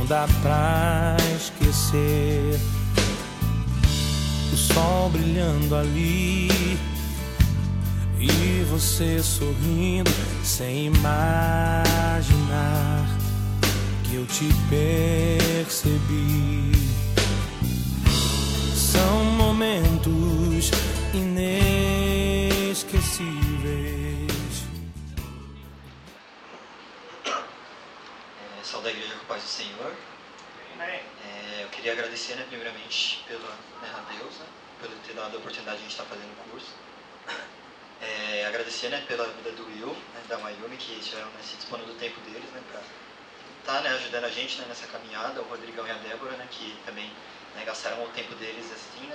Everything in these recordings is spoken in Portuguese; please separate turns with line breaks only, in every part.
Não dá pra esquecer o sol brilhando ali e você sorrindo sem imaginar que eu te percebi. São momentos inesquecíveis.
Saúde da igreja com a paz do Senhor. Eu queria agradecer, primeiramente, a Deus, por ter dado a oportunidade de a gente estar fazendo o curso. Agradecer pela vida do Will, da Mayumi, que estiveram se dispondo do tempo deles para estar ajudando a gente nessa caminhada, o Rodrigão e a Débora, que também gastaram o tempo deles assim,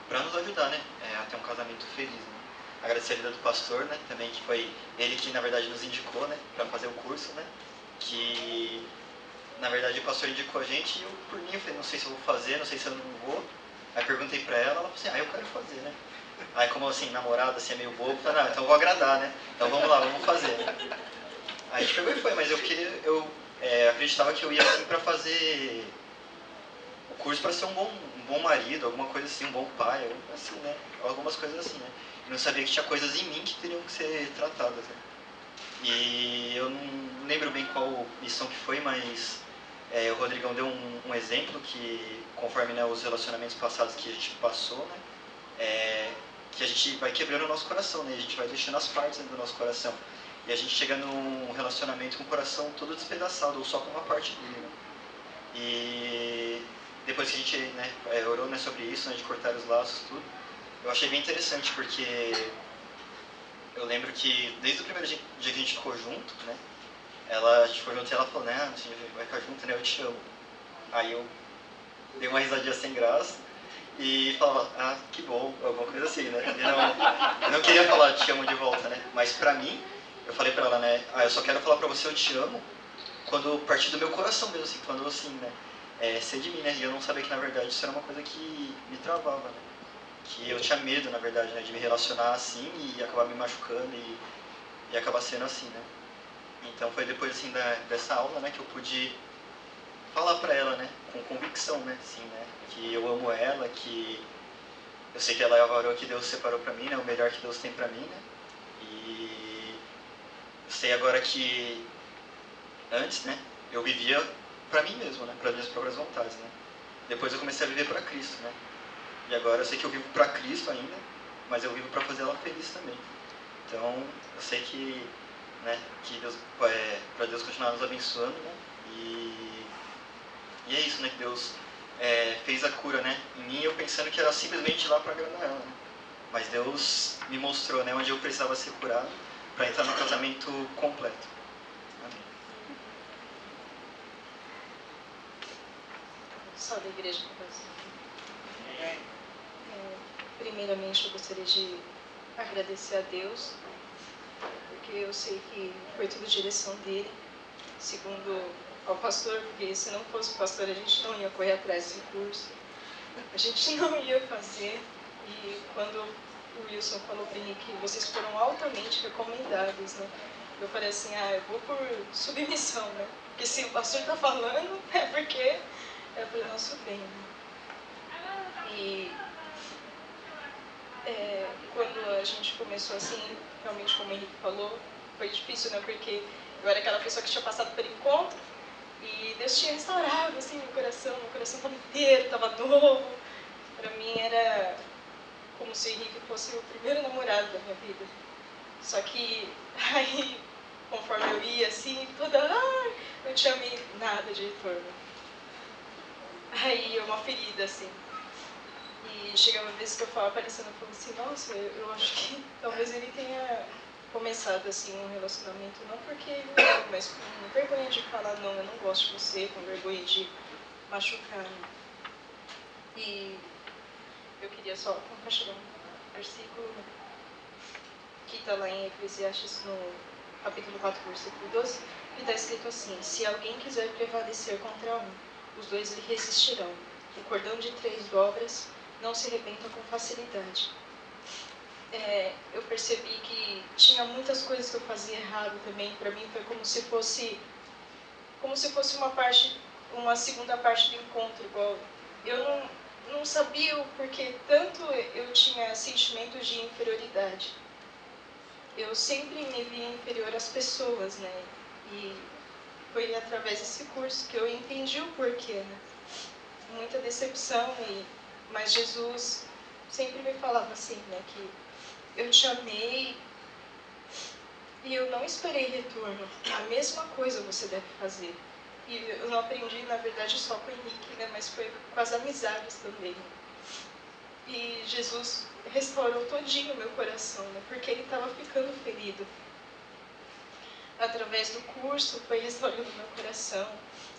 para nos ajudar a ter um casamento feliz. Agradecer a vida do pastor, também, que foi ele que na verdade nos indicou para fazer o curso, que na verdade o pastor indicou a gente e eu por mim eu falei, não sei se eu vou fazer, não sei se eu não vou. Aí perguntei pra ela falou assim, eu quero fazer, Aí como assim, namorado assim é meio bobo, falei, não, então eu vou agradar, então vamos lá, vamos fazer, Aí a gente pegou e foi, mas eu acreditava que eu ia assim pra fazer o curso para ser um bom marido, alguma coisa assim, um bom pai, assim, algumas coisas assim, E não sabia que tinha coisas em mim que teriam que ser tratadas, E eu não lembro bem qual lição que foi, mas o Rodrigão deu um exemplo que, conforme os relacionamentos passados que a gente passou, que a gente vai quebrando o nosso coração, a gente vai deixando as partes do nosso coração. E a gente chega num relacionamento com o coração todo despedaçado, ou só com uma parte dele. E depois que a gente orou sobre isso, de cortar os laços, tudo, eu achei bem interessante, porque eu lembro que desde o primeiro dia que a gente ficou junto, a gente ficou junto e ela falou, a gente vai ficar junto, eu te amo. Aí eu dei uma risadinha sem graça e falava, que bom, alguma coisa assim, Eu não queria falar te amo de volta, Mas pra mim, eu falei pra ela, eu só quero falar pra você eu te amo quando partir do meu coração mesmo, assim, quando assim, ser de mim, E eu não sabia que na verdade isso era uma coisa que me travava, Que eu tinha medo, na verdade, de me relacionar assim e acabar me machucando e acabar sendo assim, Então foi depois assim dessa aula, que eu pude falar pra ela, com convicção, assim, que eu amo ela, que eu sei que ela é a varoa que Deus separou pra mim, o melhor que Deus tem pra mim, E eu sei agora que antes, eu vivia pra mim mesmo, para minhas próprias vontades, Depois eu comecei a viver pra Cristo, E agora eu sei que eu vivo pra Cristo ainda, mas eu vivo pra fazer ela feliz também. Então, eu sei que, que Deus, para Deus continuar nos abençoando, E é isso, que Deus fez a cura, em mim, eu pensando que era simplesmente ir lá para agradar ela, Mas Deus me mostrou, onde eu precisava ser curado para entrar no casamento completo. Amém.
Só da igreja com você. Primeiramente, eu gostaria de agradecer a Deus, porque eu sei que foi tudo direção dele, segundo ao pastor, porque se não fosse o pastor, a gente não ia correr atrás desse curso, a gente não ia fazer. E quando o Wilson falou para mim que vocês foram altamente recomendados, eu falei assim, eu vou por submissão, porque se o pastor está falando, é porque é para o nosso bem. E quando a gente começou assim, realmente como o Henrique falou, foi difícil, porque eu era aquela pessoa que tinha passado por encontro e Deus tinha restaurado assim meu coração estava inteiro, estava novo. Para mim era como se o Henrique fosse o primeiro namorado da minha vida. Só que aí, conforme eu ia assim, não tinha nada de retorno. Aí uma ferida assim. E chegava vezes que eu falava aparecendo, eu falava assim, nossa, eu acho que talvez ele tenha começado assim um relacionamento, não porque ele não ama, mas com vergonha de falar, não, eu não gosto de você, com vergonha de machucar. E eu queria só compartilhar um versículo que está lá em Eclesiastes, no capítulo 4, versículo 12, que está escrito assim, se alguém quiser prevalecer contra um, os dois lhe resistirão. O cordão de 3 dobras não se arrebenta com facilidade. Eu percebi que tinha muitas coisas que eu fazia errado também. Para mim foi como se fosse como se fosse uma segunda parte do encontro, igual eu não sabia o porquê tanto eu tinha sentimentos de inferioridade. Eu sempre me via inferior às pessoas, né? E foi através desse curso que eu entendi o porquê, né? Muita decepção, mas Jesus sempre me falava assim, né? Que eu te amei e eu não esperei retorno. A mesma coisa você deve fazer. E eu não aprendi, na verdade, só com o Henrique, né? Mas foi com as amizades também. E Jesus restaurou todinho o meu coração, né? Porque ele estava ficando ferido. Através do curso, foi restaurando o meu coração.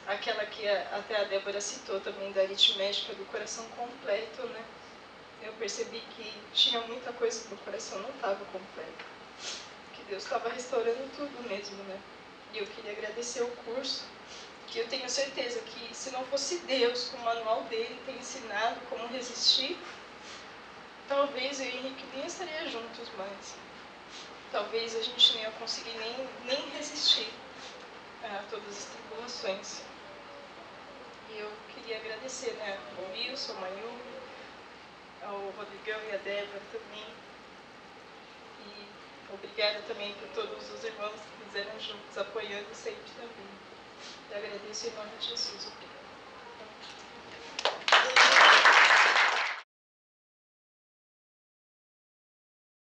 Aquela que até a Débora citou também, da aritmética do coração completo, né? Eu percebi que tinha muita coisa que meu coração não estava completo. Que Deus estava restaurando tudo mesmo, né? E eu queria agradecer o curso, que eu tenho certeza que se não fosse Deus, com o manual dele, ter ensinado como resistir, talvez eu e o Henrique nem estaria juntos mais. Talvez a gente nem ia conseguir nem resistir a todas as tribulações. E eu queria agradecer, né, ao Wilson, ao Mayu, ao Rodrigão e a Débora também. E obrigada também por todos os irmãos que fizeram juntos, apoiando sempre também. Eu agradeço em nome de Jesus. Obrigada.